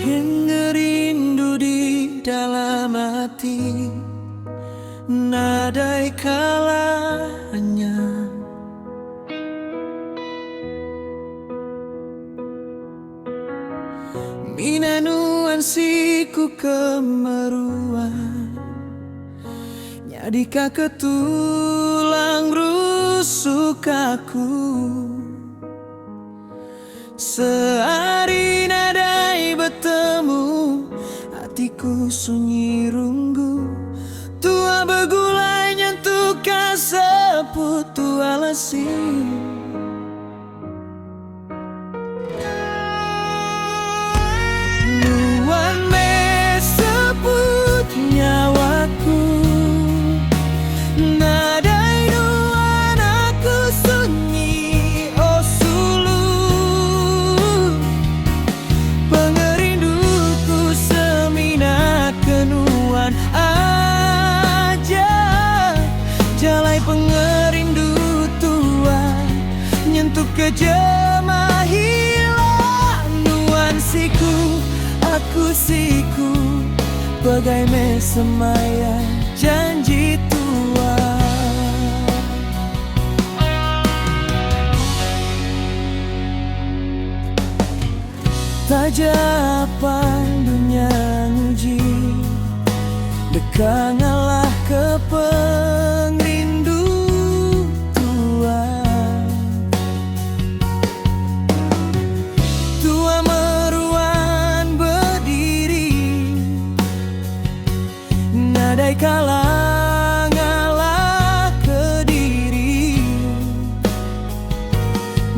Makin ngerindu di dalam hati, nadai kalanya mina nuansiku kemeruan, nyadika ketulang rusuk aku. Sehari nadai bertemu, hatiku sunyi runggu. Tua begulai nyentuh kaseput tua lesing. Nuan me sebut nyawaku, nadai nuan aku sunyi. Oh sulu pengerinduku semina kenuan aja. Jalai pengerindu tua nyentuh kejema hilang nuansiku. Aku siku bagai mesemaya janji tua. Tajapan dunia nguji, dekang Allah ke pengrindu tua. Tua meruan berdiri, nadai kalang Allah ke diri.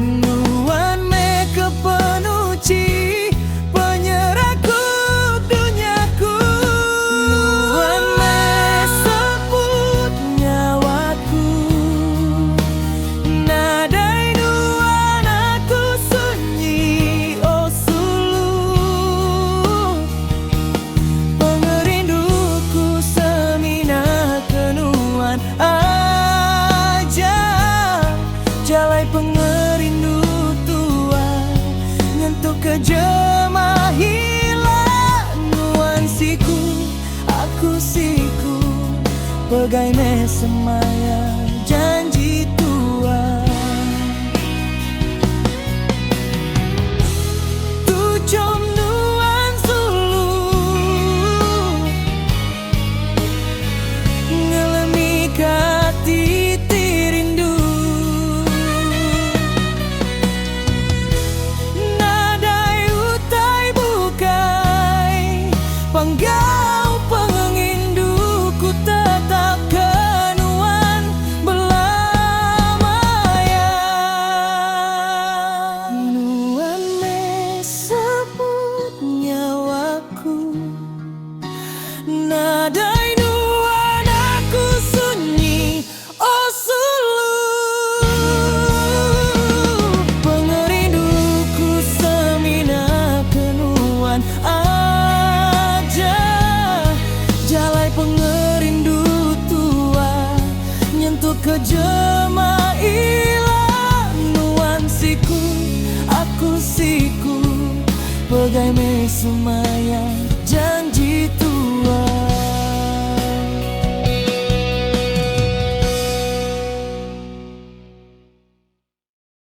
Nuan me kepenuci penyerahku duniaku. Nuan me sebut nyawaku, nadai nuan aku sunyi. Oh sulu pengerinduku semina kenuan aja. Jalai pengerindu tua nyentuh kejema hilang nuansiku. Aku siku bagai mesemaya janji tua. Tucom nuan sulu ngelemi kati tirindu. Nadai utai bukai panggau penginduku tetap kenuan belamaya. Nuan me sebut nyawaku, nadai nuan aku sunyi. Oh sulu pengerinduku semina kenuan aja. Jalai pengerindu tua nyentuh kejema ilang nuansiku. Aku siku bagai mesemaya